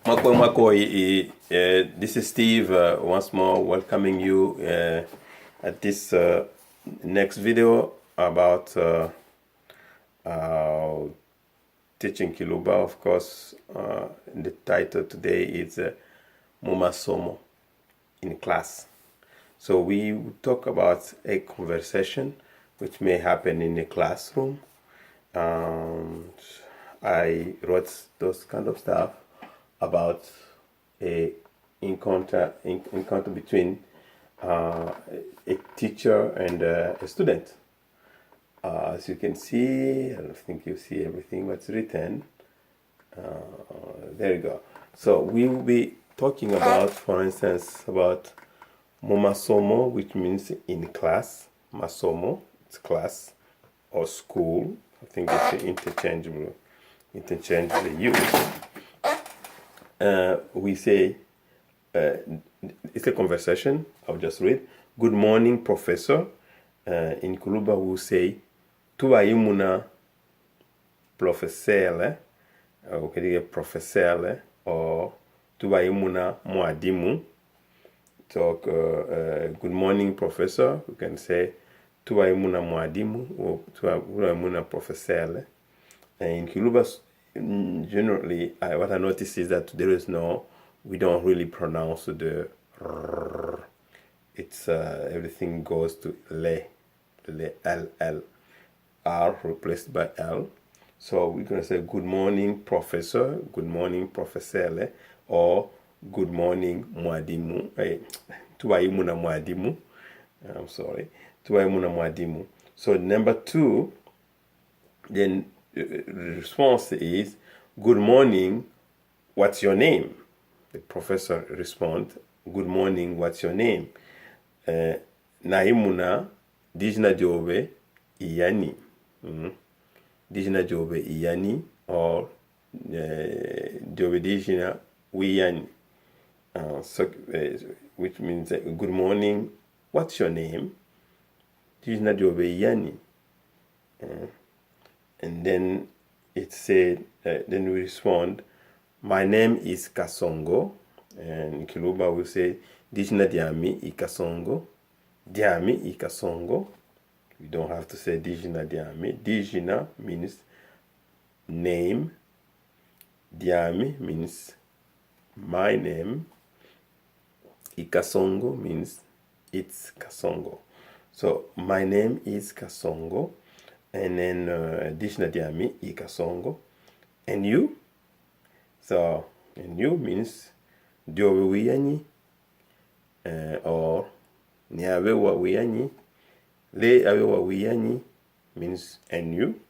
This is Steve once more welcoming you at this next video about teaching Kiluba. Of course, the title today is Mumasomo in class. So we will talk about a conversation which may happen in a classroom. I wrote those kind of stuff about a encounter between a teacher and a student. As you can see, I don't think you see everything what's written. There you go. So we will be talking about, for instance, about Mumasomo, which means in class. Masomo, it's class or school. I think it's interchangeably used. We say, it's a conversation. I'll just read. Good morning, professor. In Kiluba, we say, tubayimuna professele, professele, or tubayimuna mwadimu. So, good morning, professor. We can say, tubayimuna mwadimu, or tubayimuna professele. In Kiluba, generally, what I notice is that we don't really pronounce the r. It's everything goes to le, L, R replaced by L. So we're going to say good morning, professor, good morning, professele, or good morning, mwadimu. Tuwaimuna mwadimu. I'm sorry, tuwaimuna mwadimu. So number 2, then the response is, good morning, what's your name? The professor responds, good morning, what's your name? Naimuna, dijna jobe iyani. Dijna jobe iyani, or jobe dijna wiyani. Which means, good morning, what's your name? Dijna jobe iyani. And then it said, then we respond, my name is Kasongo. And in Kiluba we say, Dijna Diami I Kasongo. Diami I Kasongo. We don't have to say Dijna Diami. Dijna means name. Diami means my name. I Kasongo means it's Kasongo. So my name is Kasongo. And then Dijna Diami I Kasongo. And you? So, and you means Diowe Wiyani, or Niawewa Wiyani. Le Awewa Wiyani means and you.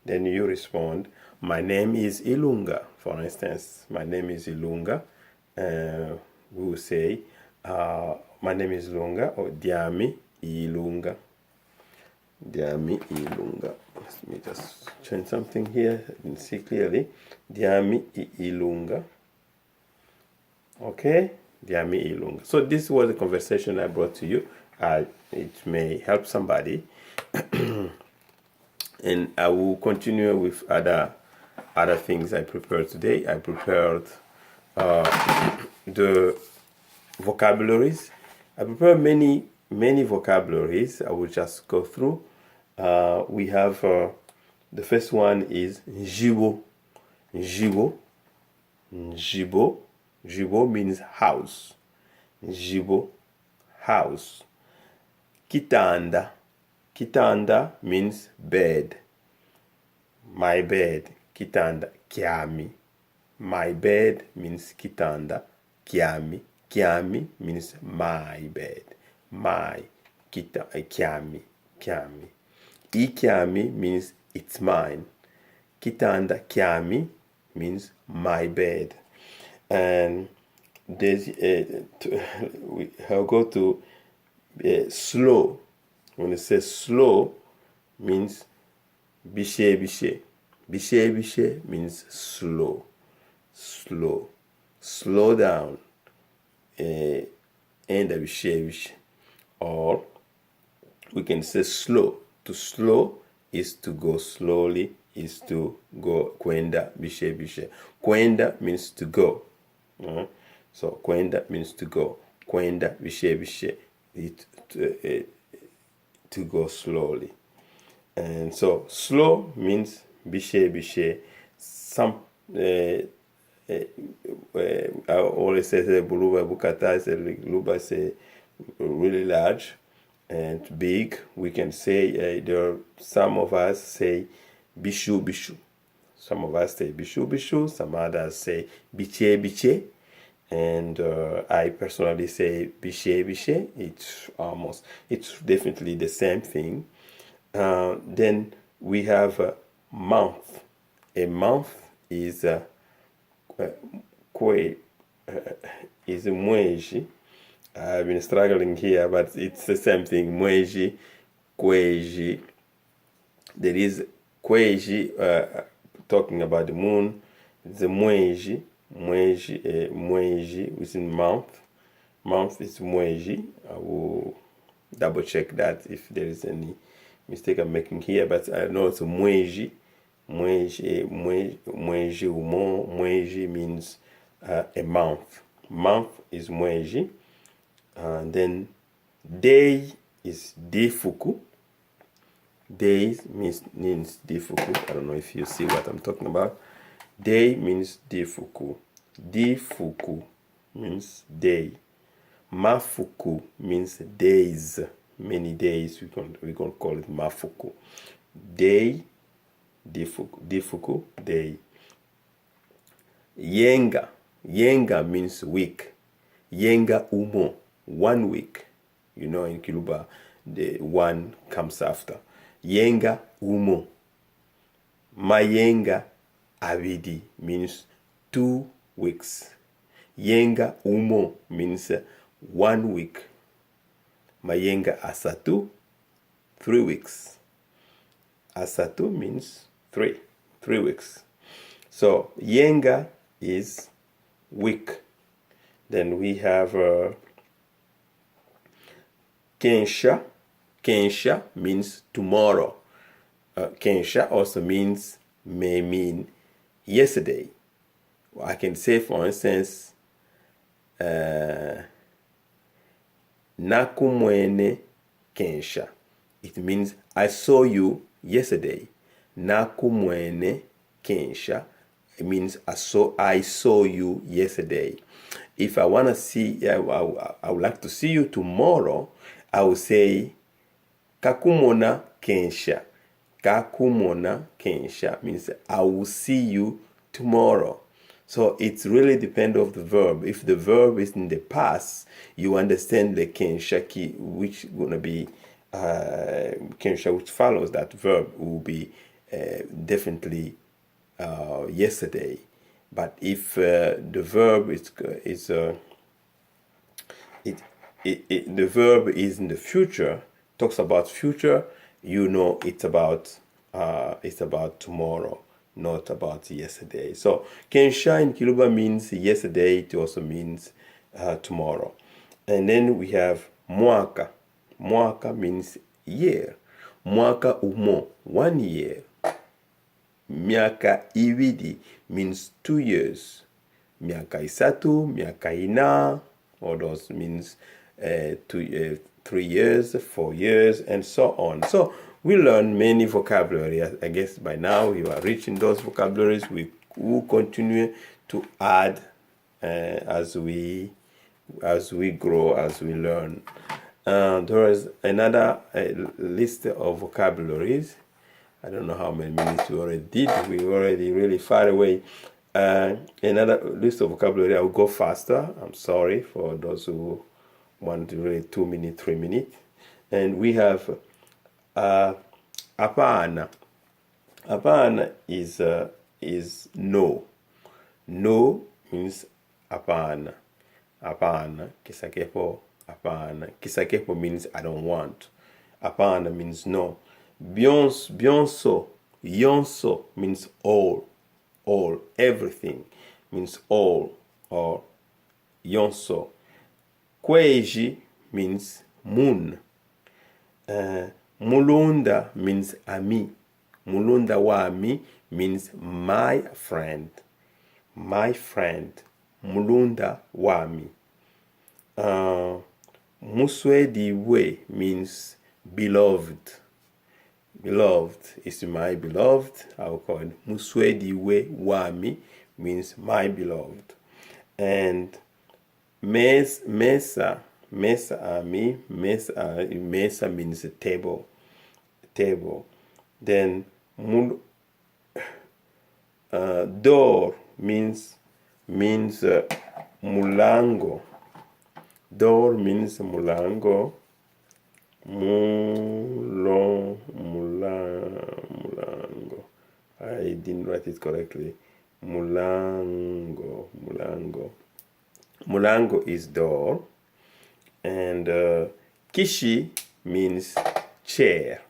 Then you respond, my name is Ilunga. For instance, my name is Ilunga. We will say, my name is Ilunga, or Diami Ilunga. Diami Ilunga. Let me just change something here and see clearly. Diami Ilunga. Okay? Diami Ilunga. So this was a conversation I brought to you. It may help somebody. And I will continue with other things I prepared today. I prepared the vocabularies. I prepared many vocabularies. I will just go through. We have the first one is NJibo. NJibo means house. NJibo, house. Kitanda means bed. My bed. Kitanda, kiami. My bed means kitanda, kiami. Kiami means my bed. My kiami. Ikiami means it's mine. Kitanda kiami means my bed. And there's I'll go to slow. When it says slow, means bishe. Bishe means slow. Slow down. And bishe. Or we can say slow. To slow is to go slowly, is to go kwenda bishe. Kwenda means to go. So kwenda means to go. Kwenda bishe bishe, to go slowly. And so slow means bishe bishe. Some I always say buluba bukata, luba say really large and big. We can say some of us say bishu bishu. Some of us say bishu bishu. Some others say biche biche. And I personally say bishe bishe. It's definitely the same thing. Then we have a month. A month is mwezi. I've been struggling here, but it's the same thing. Mwezi, kwezi. There is kwezi, talking about the moon. The mwezi, which is month. Month is mwezi. I will double check that if there is any mistake I'm making here, but I know it's mwezi. Mwezi means a month. Month is mwezi. Then day is difuku. Days means difuku. I don't know if you see what I'm talking about. Day means difuku. Difuku means day. Mafuku means days. Many days we can call it mafuku. Day, difuku, day. Yenga means week. Yenga umo, 1 week. You know, in Kiluba, the one comes after. Yenga umo. Mayenga abidi means 2 weeks. Yenga umo means 1 week. Mayenga asatu, 3 weeks. Asatu means 3 weeks. So yenga is week. Then we have kensha. Kensha means tomorrow. Kensha also may mean yesterday. I can say, for instance, nakumwene kensha. It means I saw you yesterday. Nakumwene kensha. It means I saw you yesterday. If I want to see, I would like to see you tomorrow, I will say kakumona kensha. Kakumona kensha means I will see you tomorrow. So it really depends on the verb. If the verb is in the past, you understand the kensha ki, which is going to be kensha, which follows that verb will be definitely yesterday. But if the verb the verb is in the future, talks about future, you know it's about tomorrow, not about yesterday. So kensha in Kiluba means yesterday. It also means tomorrow. And then we have mwaka. Mwaka means year. Mwaka umo, 1 year. Miaka ibidi means 2 years. Miaka isatu, miaka ina, all those means 3 years, 4 years, and so on. So we learn many vocabulary. I guess by now you are rich in those vocabularies. We will continue to add as we grow, as we learn. There is another list of vocabularies. I don't know how many minutes we already did. We're already really far away. Another list of vocabulary. I will go faster. I'm sorry for those who want to really 2 minutes, 3 minutes. And we have apana. Apana is no. No means apana. Apana. Kisakepo. Apana. Kisakepo means I don't want. Apana means no. Bionso. Yonso means all. All. Everything means all. Or yonso. Kweji means moon. Mulunda means ami. Mulunda wa ami means my friend. My friend. mulunda wami. Muswediwe means beloved. Beloved is my beloved. I will call it Muswediwe wami means my beloved. And mesa means a table. Then door means mulango. Door means mulango. Mulango. I didn't write it correctly. Mulango. Mulango is door. And kishi means chair.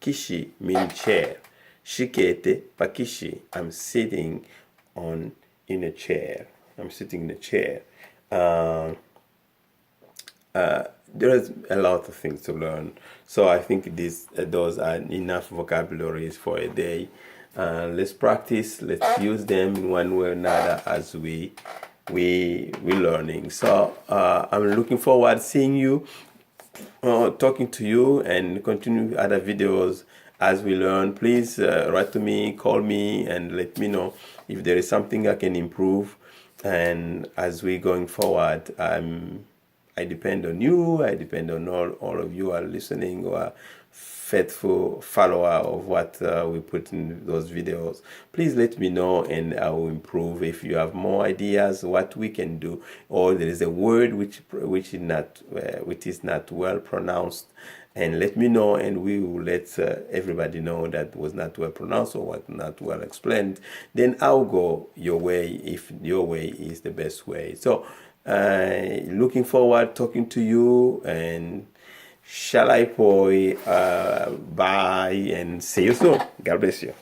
Kishi means chair. Shikete pakishi. I'm sitting in a chair. I'm sitting in a chair. There is a lot of things to learn, so I think those are enough vocabularies for a day. Let's practice. Let's use them in one way or another as we're learning. So I'm looking forward to seeing you, talking to you, and continue other videos as we learn. Please write to me, call me, and let me know if there is something I can improve. And as we're going forward, I depend on you. I depend on all of you who are listening or are faithful follower of what we put in those videos. Please let me know, and I will improve. If you have more ideas what we can do, or there is a word which is not well pronounced, and let me know, and we will let everybody know that was not well pronounced or was not well explained. Then I'll go your way if your way is the best way. So looking forward talking to you, and shalai poi, bye, and see you soon. God bless you.